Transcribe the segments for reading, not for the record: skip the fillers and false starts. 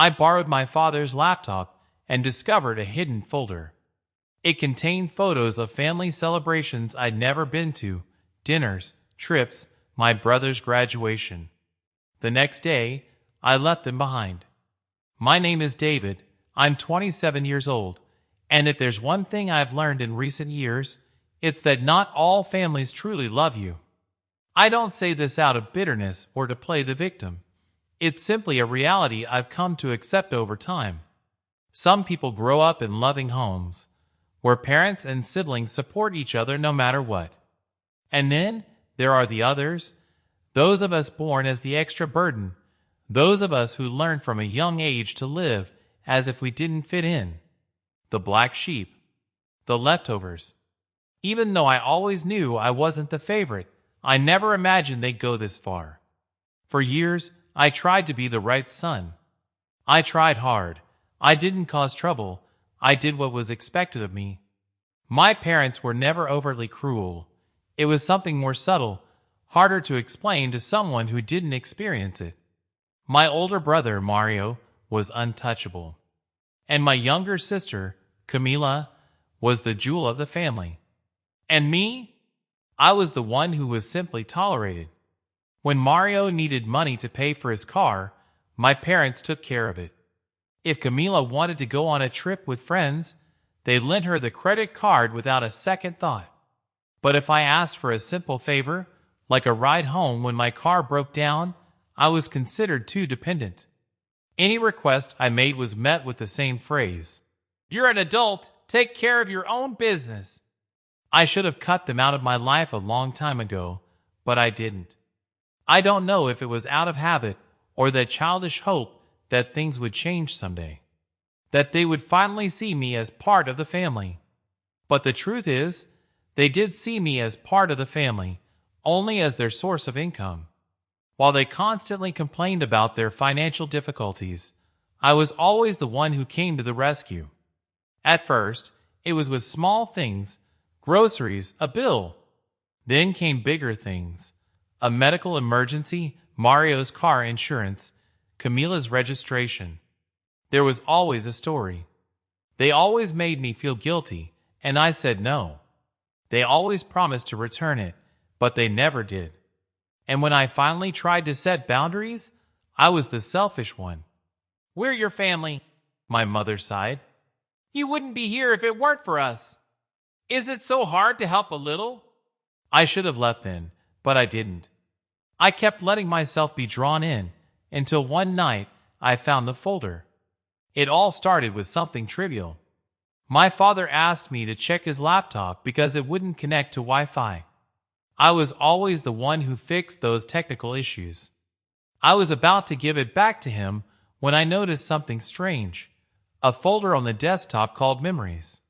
I borrowed my father's laptop and discovered a hidden folder. It contained photos of family celebrations I'd never been to, dinners, trips, my brother's graduation. The next day, I left them behind. My name is David. I'm 27 years old, and if there's one thing I've learned in recent years, it's that not all families truly love you. I don't say this out of bitterness or to play the victim. It's simply a reality I've come to accept over time. Some people grow up in loving homes, where parents and siblings support each other no matter what. And then there are the others, those of us born as the extra burden, those of us who learn from a young age to live as if we didn't fit in. The black sheep, the leftovers. Even though I always knew I wasn't the favorite, I never imagined they'd go this far. For years, I tried to be the right son. I tried hard. I didn't cause trouble. I did what was expected of me. My parents were never overtly cruel. It was something more subtle, harder to explain to someone who didn't experience it. My older brother, Mario, was untouchable. And my younger sister, Camila, was the jewel of the family. And me? I was the one who was simply tolerated. When Mario needed money to pay for his car, my parents took care of it. If Camila wanted to go on a trip with friends, they lent her the credit card without a second thought. But if I asked for a simple favor, like a ride home when my car broke down, I was considered too dependent. Any request I made was met with the same phrase: "You're an adult, take care of your own business." I should have cut them out of my life a long time ago, but I didn't. I don't know if it was out of habit or that childish hope that things would change someday, that they would finally see me as part of the family. But the truth is, they did see me as part of the family, only as their source of income. While they constantly complained about their financial difficulties, I was always the one who came to the rescue. At first, it was with small things, groceries, a bill. Then came bigger things: a medical emergency, Mario's car insurance, Camila's registration. There was always a story. They always made me feel guilty, and I said no. They always promised to return it, but they never did. And when I finally tried to set boundaries, I was the selfish one. "We're your family," my mother sighed. "You wouldn't be here if it weren't for us. Is it so hard to help a little?" I should have left then, but I didn't. I kept letting myself be drawn in until one night I found the folder. It all started with something trivial. My father asked me to check his laptop because it wouldn't connect to Wi-Fi. I was always the one who fixed those technical issues. I was about to give it back to him when I noticed something strange: a folder on the desktop called Memories.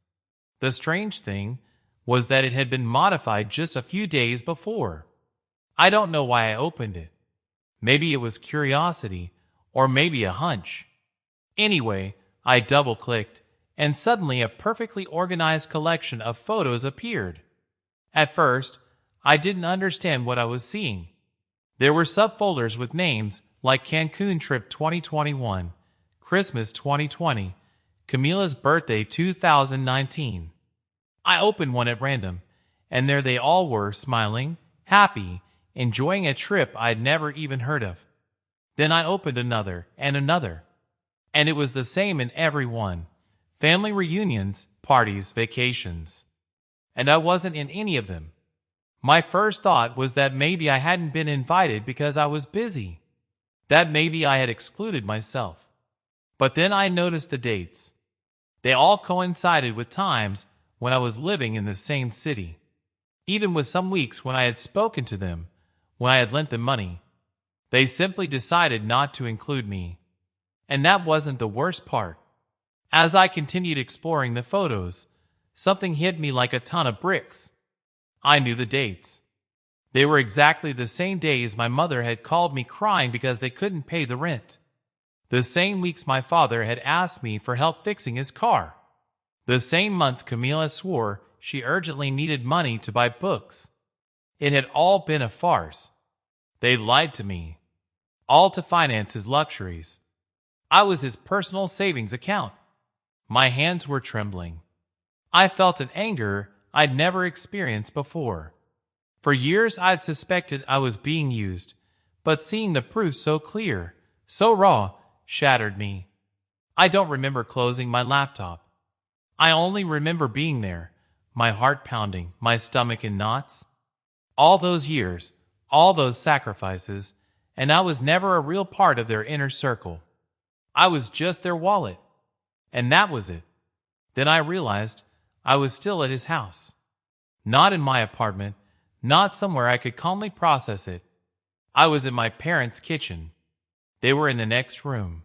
The strange thing was that it had been modified just a few days before. I don't know why I opened it. Maybe it was curiosity, or maybe a hunch. Anyway, I double-clicked, and suddenly a perfectly organized collection of photos appeared. At first, I didn't understand what I was seeing. There were subfolders with names like Cancun Trip 2021, Christmas 2020, Camila's birthday 2019. I opened one at random, and there they all were, smiling, happy, enjoying a trip I'd never even heard of. Then I opened another, and it was the same in every one: family reunions, parties, vacations. And I wasn't in any of them. My first thought was that maybe I hadn't been invited because I was busy, that maybe I had excluded myself. But then I noticed the dates. They all coincided with times when I was living in the same city, even with some weeks when I had spoken to them, when I had lent them money. They simply decided not to include me. And that wasn't the worst part. As I continued exploring the photos, something hit me like a ton of bricks. I knew the dates. They were exactly the same days my mother had called me crying because they couldn't pay the rent. The same weeks my father had asked me for help fixing his car. The same month Camila swore she urgently needed money to buy books. It had all been a farce. They lied to me, all to finance his luxuries. I was his personal savings account. My hands were trembling. I felt an anger I'd never experienced before. For years I'd suspected I was being used, but seeing the proof so clear, so raw, shattered me. I don't remember closing my laptop. I only remember being there, my heart pounding, my stomach in knots. All those years, all those sacrifices, and I was never a real part of their inner circle. I was just their wallet. And that was it. Then I realized I was still at his house. Not in my apartment, not somewhere I could calmly process it. I was in my parents' kitchen. They were in the next room.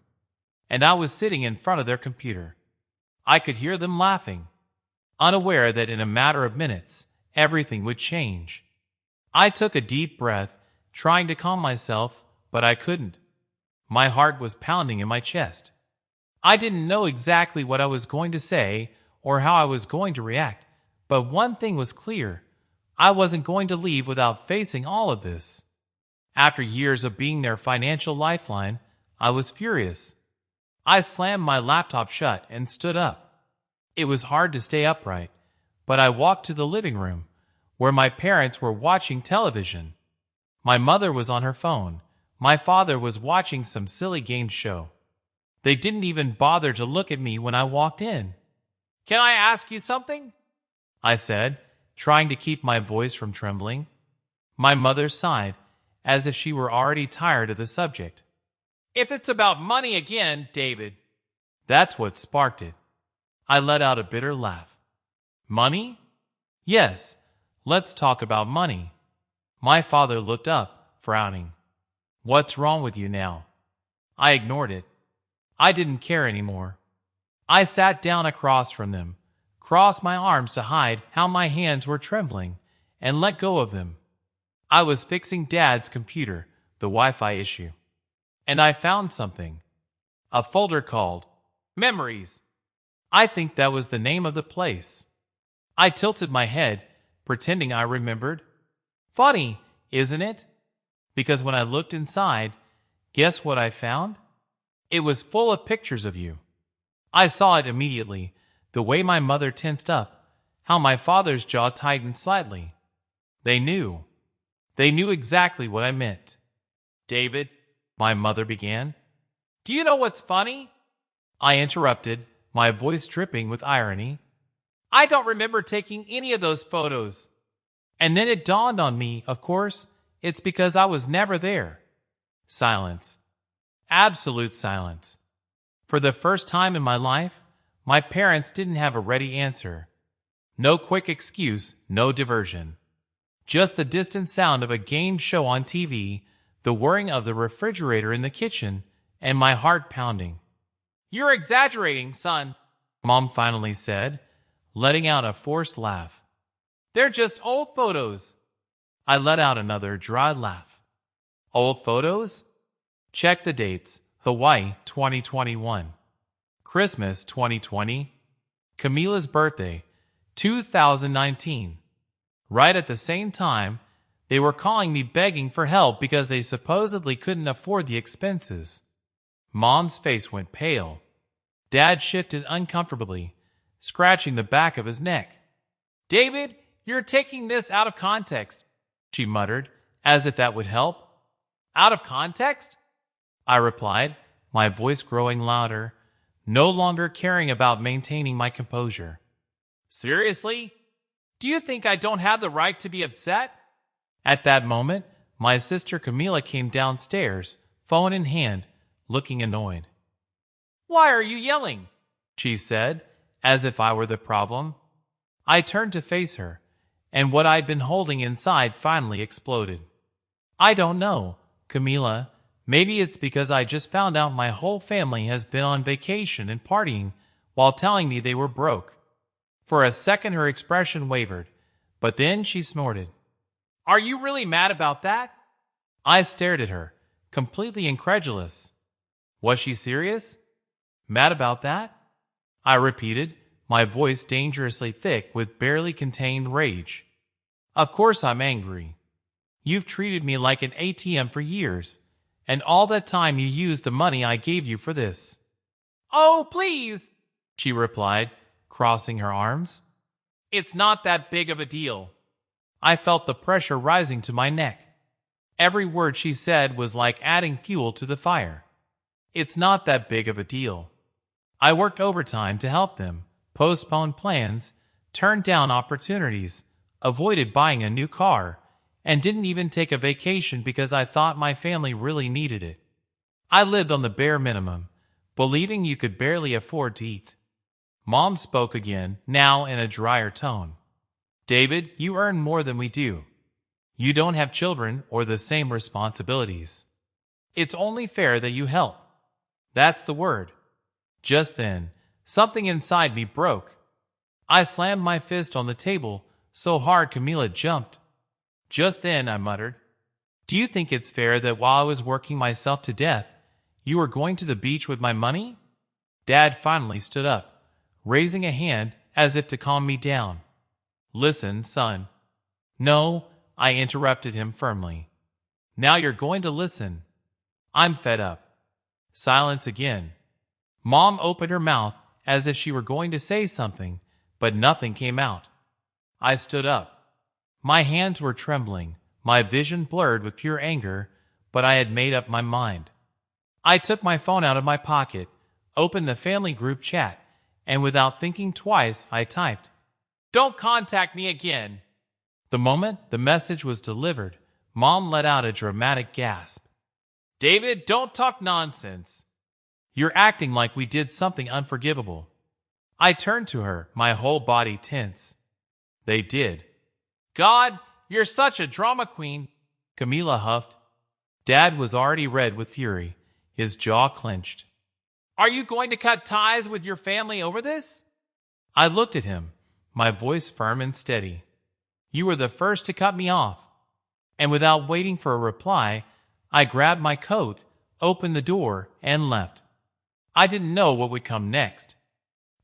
And I was sitting in front of their computer. I could hear them laughing, unaware that in a matter of minutes, everything would change. I took a deep breath, trying to calm myself, but I couldn't. My heart was pounding in my chest. I didn't know exactly what I was going to say or how I was going to react, but one thing was clear. I wasn't going to leave without facing all of this. After years of being their financial lifeline, I was furious. I slammed my laptop shut and stood up. It was hard to stay upright, but I walked to the living room, where my parents were watching television. My mother was on her phone. My father was watching some silly game show. They didn't even bother to look at me when I walked in. "Can I ask you something?" I said, trying to keep my voice from trembling. My mother sighed, as if she were already tired of the subject. "If it's about money again, David." That's what sparked it. I let out a bitter laugh. "Money? Yes, let's talk about money." My father looked up, frowning. "What's wrong with you now?" I ignored it. I didn't care anymore. I sat down across from them, crossed my arms to hide how my hands were trembling, and let go of them. I was fixing Dad's computer, the Wi-Fi issue. And I found something. A folder called Memories. I think that was the name of the place. I tilted my head, pretending I remembered. Funny, isn't it? Because when I looked inside, guess what I found? It was full of pictures of you. I saw it immediately, the way my mother tensed up, how my father's jaw tightened slightly. They knew. They knew exactly what I meant. "David," my mother began. "Do you know what's funny?" I interrupted, my voice dripping with irony. "I don't remember taking any of those photos." And then it dawned on me, of course, it's because I was never there. Silence. Absolute silence. For the first time in my life, my parents didn't have a ready answer. No quick excuse, no diversion. Just the distant sound of a game show on TV, the whirring of the refrigerator in the kitchen, and my heart pounding. "You're exaggerating, son," Mom finally said, letting out a forced laugh. "They're just old photos." I let out another dry laugh. Old photos? Check the dates. Hawaii, 2021. Christmas, 2020. Camila's birthday, 2019. Right at the same time, they were calling me begging for help because they supposedly couldn't afford the expenses. Mom's face went pale. Dad shifted uncomfortably, scratching the back of his neck. "David, you're taking this out of context," she muttered, as if that would help. "Out of context?" I replied, my voice growing louder, no longer caring about maintaining my composure. "Seriously? Do you think I don't have the right to be upset?" At that moment, my sister Camila came downstairs, phone in hand, looking annoyed. "Why are you yelling?" she said, as if I were the problem. I turned to face her, and what I'd been holding inside finally exploded. "I don't know, Camila. Maybe it's because I just found out my whole family has been on vacation and partying while telling me they were broke." For a second her expression wavered, but then she snorted. "Are you really mad about that?" I stared at her, completely incredulous. Was she serious? Mad about that? I repeated, my voice dangerously thick with barely contained rage. "Of course I'm angry. You've treated me like an ATM for years, And all that time you used the money I gave you for this. Oh, please, she replied, crossing her arms. It's not that big of a deal. I felt the pressure rising to my neck. Every word she said was like adding fuel to the fire. It's not that big of a deal. I worked overtime to help them, postponed plans, turned down opportunities, avoided buying a new car, and didn't even take a vacation because I thought my family really needed it. I lived on the bare minimum, believing you could barely afford to eat. Mom spoke again, now in a drier tone. David, you earn more than we do. You don't have children or the same responsibilities. It's only fair that you help. That's the word. Just then, something inside me broke. I slammed my fist on the table so hard Camila jumped. Just then, I muttered, "Do you think it's fair that while I was working myself to death, you were going to the beach with my money?" Dad finally stood up, raising a hand as if to calm me down. "Listen, son." "No," I interrupted him firmly. "Now you're going to listen. I'm fed up." Silence again. Mom opened her mouth as if she were going to say something, but nothing came out. I stood up. My hands were trembling, my vision blurred with pure anger, but I had made up my mind. I took my phone out of my pocket, opened the family group chat, and without thinking twice, I typed, "Don't contact me again." The moment the message was delivered, Mom let out a dramatic gasp. "David, don't talk nonsense. You're acting like we did something unforgivable." I turned to her, my whole body tense. "They did." "God, you're such a drama queen," Camila huffed. Dad was already red with fury, his jaw clenched. "Are you going to cut ties with your family over this?" I looked at him, my voice firm and steady. "You were the first to cut me off." And without waiting for a reply, I grabbed my coat, opened the door, and left. I didn't know what would come next.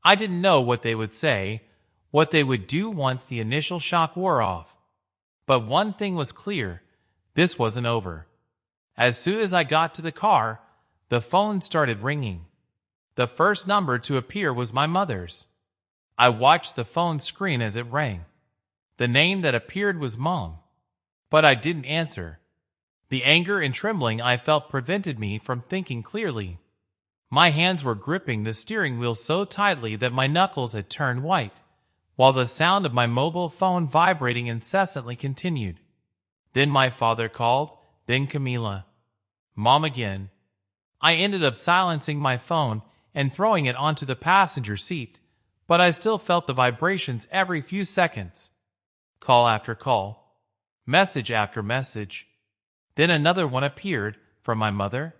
I didn't know what they would say, what they would do once the initial shock wore off. But one thing was clear, this wasn't over. As soon as I got to the car, the phone started ringing. The first number to appear was my mother's. I watched the phone screen as it rang. The name that appeared was Mom. But I didn't answer. The anger and trembling I felt prevented me from thinking clearly. My hands were gripping the steering wheel so tightly that my knuckles had turned white, while the sound of my mobile phone vibrating incessantly continued. Then my father called, then Camila. Mom again. I ended up silencing my phone and throwing it onto the passenger seat, but I still felt the vibrations every few seconds. Call after call, message after message. Then another one appeared from my mother.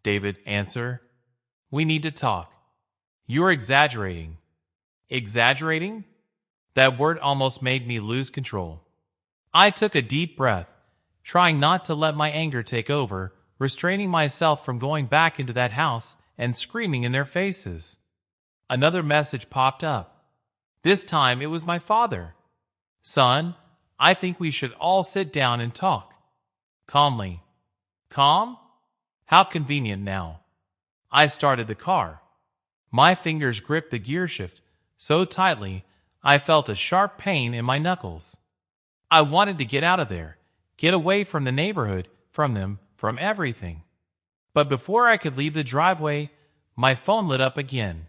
"David, answer. We need to talk. You're exaggerating." Exaggerating? That word almost made me lose control. I took a deep breath, trying not to let my anger take over, restraining myself from going back into that house and screaming in their faces. Another message popped up. This time it was my father. "Son, I think we should all sit down and talk." Calmly. Calm? How convenient now. I started the car. My fingers gripped the gear shift so tightly I felt a sharp pain in my knuckles. I wanted to get out of there, get away from the neighborhood, from them, from everything. But before I could leave the driveway, my phone lit up again.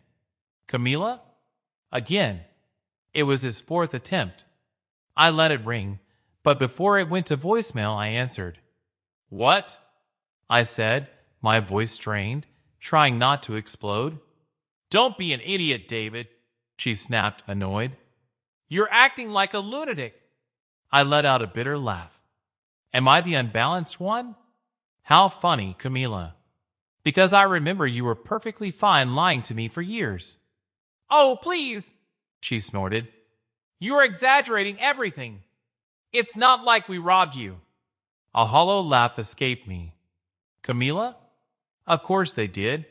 "Camila?" Again. It was his fourth attempt. I let it ring, but before it went to voicemail, I answered. "What?" I said, my voice strained, trying not to explode. "Don't be an idiot, David," she snapped, annoyed. "You're acting like a lunatic." I let out a bitter laugh. "Am I the unbalanced one?" "How funny, Camila. Because I remember you were perfectly fine lying to me for years." "Oh, please," she snorted. "You're exaggerating everything. It's not like we robbed you." A hollow laugh escaped me. "Camila? Of course they did.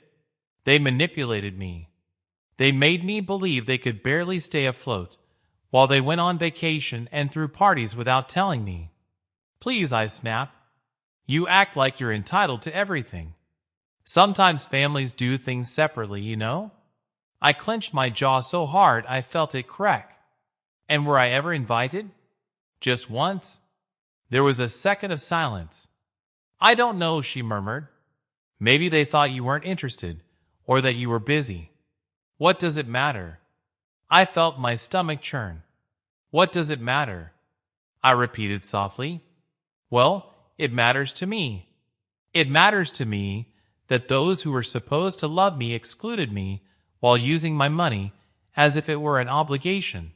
They manipulated me. They made me believe they could barely stay afloat, while they went on vacation and threw parties without telling me." "Please," I snapped. You act like you're entitled to everything. Sometimes families do things separately, you know? I clenched my jaw so hard I felt it crack. And were I ever invited? Just once? There was a second of silence. I don't know, she murmured. Maybe they thought you weren't interested, or that you were busy. What does it matter? I felt my stomach churn. What does it matter? I repeated softly. Well, it matters to me. It matters to me that those who were supposed to love me excluded me while using my money as if it were an obligation.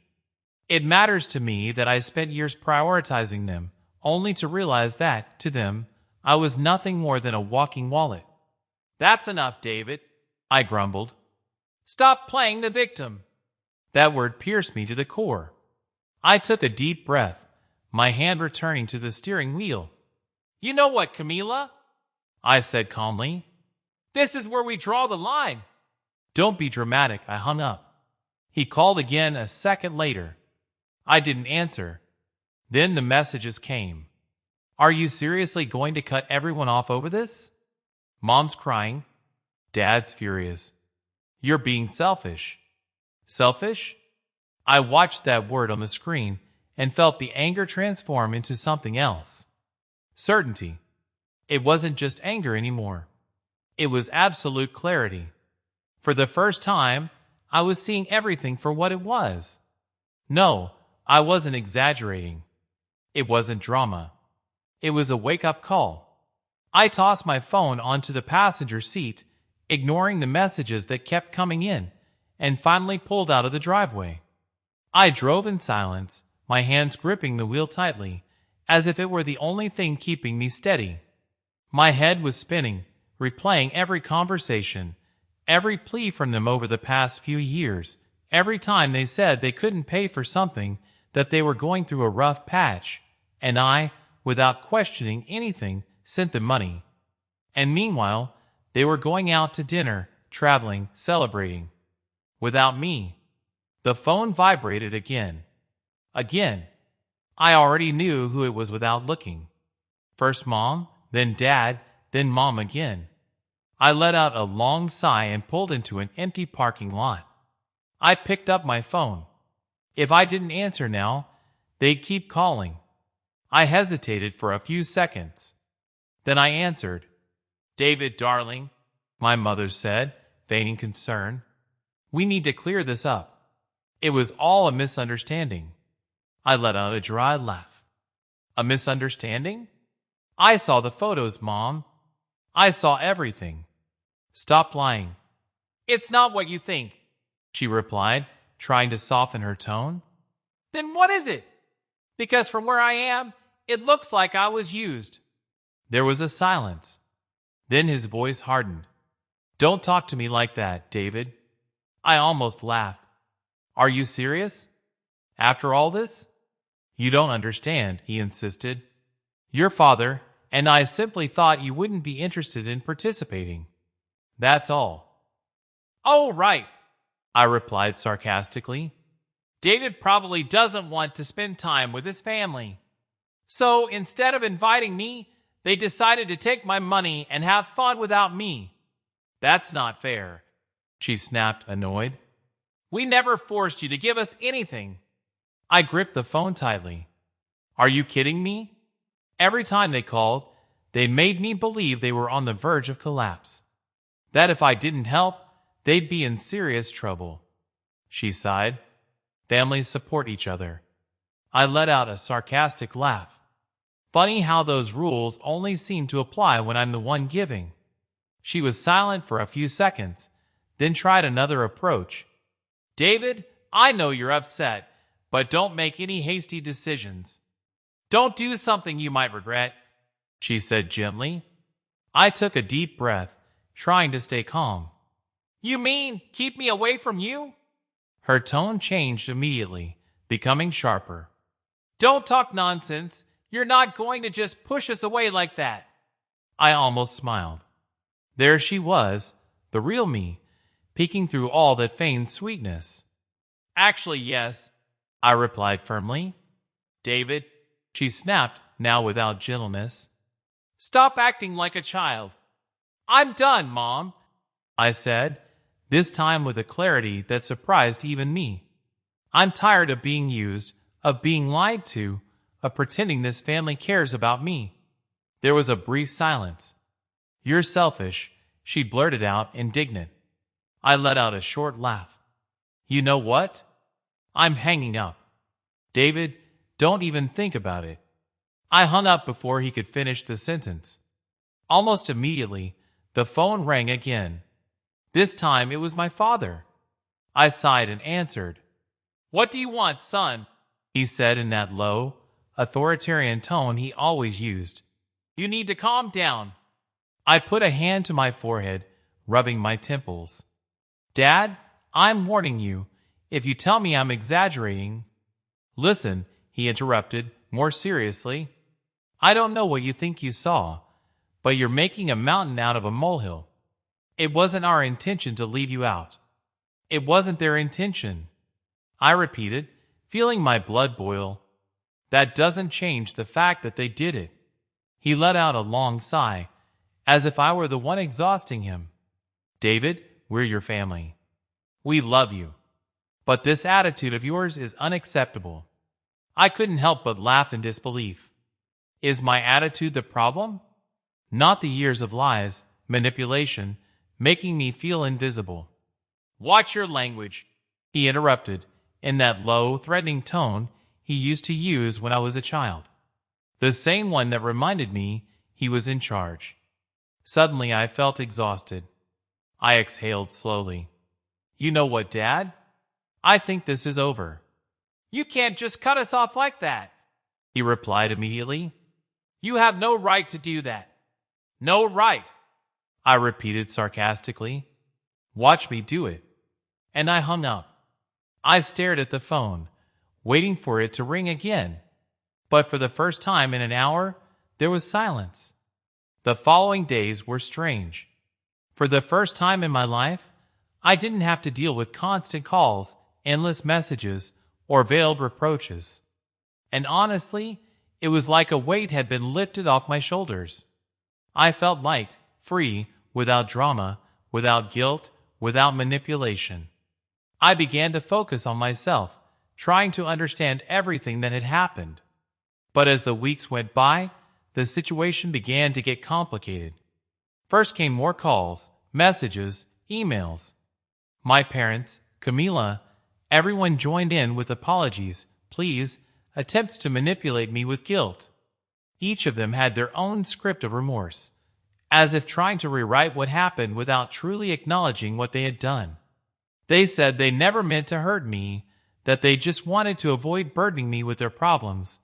It matters to me that I spent years prioritizing them, only to realize that, to them, I was nothing more than a walking wallet. That's enough, David, I grumbled. Stop playing the victim. That word pierced me to the core. I took a deep breath, my hand returning to the steering wheel. You know what, Camila? I said calmly. This is where we draw the line. Don't be dramatic, I hung up. He called again a second later. I didn't answer. Then the messages came. Are you seriously going to cut everyone off over this? Mom's crying. Dad's furious. You're being selfish. Selfish? I watched that word on the screen and felt the anger transform into something else. Certainty. It wasn't just anger anymore. It was absolute clarity. For the first time, I was seeing everything for what it was. No, I wasn't exaggerating. It wasn't drama. It was a wake-up call. I tossed my phone onto the passenger seat, ignoring the messages that kept coming in, and finally pulled out of the driveway. I drove in silence, my hands gripping the wheel tightly, as if it were the only thing keeping me steady. My head was spinning, replaying every conversation, every plea from them over the past few years, every time they said they couldn't pay for something, that they were going through a rough patch, and I, without questioning anything, sent them money. And meanwhile, they were going out to dinner, traveling, celebrating. Without me. The phone vibrated again. Again. I already knew who it was without looking. First Mom, then Dad, then Mom again. I let out a long sigh and pulled into an empty parking lot. I picked up my phone. If I didn't answer now, they'd keep calling. I hesitated for a few seconds. Then I answered. David, darling, my mother said, feigning concern. We need to clear this up. It was all a misunderstanding. I let out a dry laugh. A misunderstanding? I saw the photos, Mom. I saw everything. Stop lying. It's not what you think, she replied, trying to soften her tone. Then what is it? Because from where I am, it looks like I was used. There was a silence. Then his voice hardened. Don't talk to me like that, David. I almost laughed. Are you serious? After all this? You don't understand, he insisted. Your father and I simply thought you wouldn't be interested in participating. That's all. Oh, right, I replied sarcastically. David probably doesn't want to spend time with his family. So instead of inviting me, they decided to take my money and have fun without me. That's not fair, she snapped, annoyed. We never forced you to give us anything. I gripped the phone tightly. Are you kidding me? Every time they called, they made me believe they were on the verge of collapse. That if I didn't help, they'd be in serious trouble. She sighed. Families support each other. I let out a sarcastic laugh. Funny how those rules only seem to apply when I'm the one giving. She was silent for a few seconds, then tried another approach. David, I know you're upset, but don't make any hasty decisions. Don't do something you might regret, she said gently. I took a deep breath, trying to stay calm. You mean keep me away from you? Her tone changed immediately, becoming sharper. Don't talk nonsense. You're not going to just push us away like that. I almost smiled. There she was, the real me, peeking through all that feigned sweetness. Actually, yes, I replied firmly. David, she snapped, now without gentleness. Stop acting like a child. I'm done, Mom, I said, this time with a clarity that surprised even me. I'm tired of being used, of being lied to, of pretending this family cares about me. There was a brief silence. You're selfish, she blurted out, indignant. I let out a short laugh. You know what? I'm hanging up. David, don't even think about it. I hung up before he could finish the sentence. Almost immediately, the phone rang again. This time it was my father. I sighed and answered. What do you want, son? He said in that low, authoritarian tone he always used. You need to calm down. I put a hand to my forehead, rubbing my temples. Dad, I'm warning you. If you tell me I'm exaggerating... Listen, he interrupted, more seriously. I don't know what you think you saw, but you're making a mountain out of a molehill. It wasn't our intention to leave you out. It wasn't their intention. I repeated, feeling my blood boil. That doesn't change the fact that they did it. He let out a long sigh, as if I were the one exhausting him. David, we're your family. We love you. But this attitude of yours is unacceptable. I couldn't help but laugh in disbelief. Is my attitude the problem? Not the years of lies, manipulation, making me feel invisible. Watch your language, he interrupted, in that low, threatening tone he used to use when I was a child. The same one that reminded me he was in charge. Suddenly I felt exhausted. I exhaled slowly. You know what, Dad? I think this is over. You can't just cut us off like that, he replied immediately. You have no right to do that. No right, I repeated sarcastically. Watch me do it. And I hung up. I stared at the phone, waiting for it to ring again. But for the first time in an hour, there was silence. The following days were strange. For the first time in my life, I didn't have to deal with constant calls, endless messages, or veiled reproaches. And honestly, it was like a weight had been lifted off my shoulders. I felt light, free, without drama, without guilt, without manipulation. I began to focus on myself, trying to understand everything that had happened. But as the weeks went by, the situation began to get complicated. First came more calls, messages, emails. My parents, Camila, everyone joined in with apologies, pleas, attempts to manipulate me with guilt. Each of them had their own script of remorse, as if trying to rewrite what happened without truly acknowledging what they had done. They said they never meant to hurt me, that they just wanted to avoid burdening me with their problems,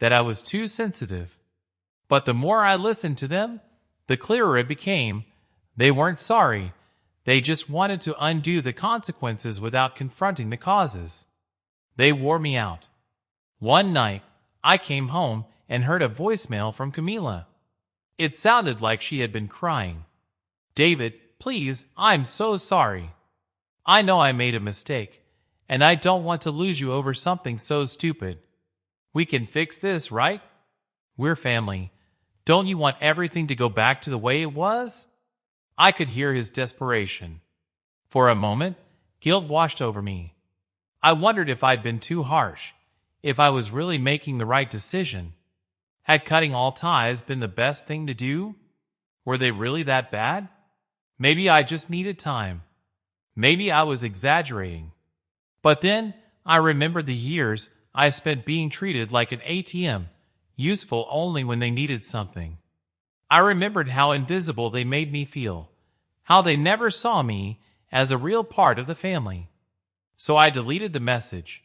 that I was too sensitive. But the more I listened to them, the clearer it became. They weren't sorry. They just wanted to undo the consequences without confronting the causes. They wore me out. One night, I came home and heard a voicemail from Camila. It sounded like she had been crying. David, please, I'm so sorry. I know I made a mistake, and I don't want to lose you over something so stupid. We can fix this, right? We're family. Don't you want everything to go back to the way it was? I could hear his desperation. For a moment, guilt washed over me. I wondered if I'd been too harsh, if I was really making the right decision. Had cutting all ties been the best thing to do? Were they really that bad? Maybe I just needed time. Maybe I was exaggerating. But then I remembered the years I spent being treated like an ATM, useful only when they needed something. I remembered how invisible they made me feel, how they never saw me as a real part of the family. So I deleted the message.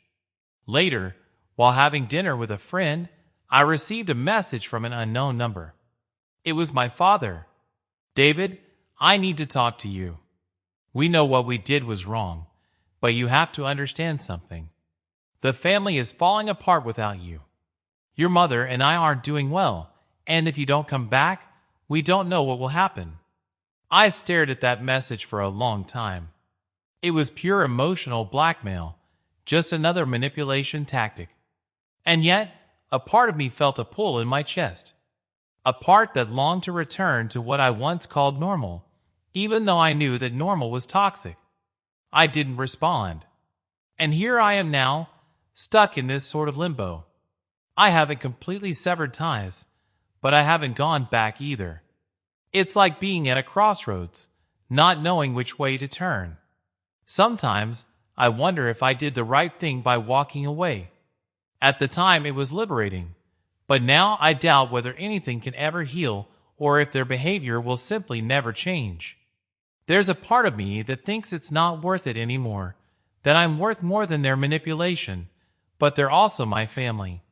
Later, while having dinner with a friend, I received a message from an unknown number. It was my father. David, I need to talk to you. We know what we did was wrong, but you have to understand something. The family is falling apart without you. Your mother and I aren't doing well, and if you don't come back, we don't know what will happen. I stared at that message for a long time. It was pure emotional blackmail, just another manipulation tactic. And yet, a part of me felt a pull in my chest. a part that longed to return to what I once called normal, even though I knew that normal was toxic. I didn't respond. And here I am now, stuck in this sort of limbo. I haven't completely severed ties, but I haven't gone back either. It's like being at a crossroads, not knowing which way to turn. Sometimes I wonder if I did the right thing by walking away. At the time, it was liberating, but now I doubt whether anything can ever heal or if their behavior will simply never change. There's a part of me that thinks it's not worth it anymore, that I'm worth more than their manipulation, but they're also my family.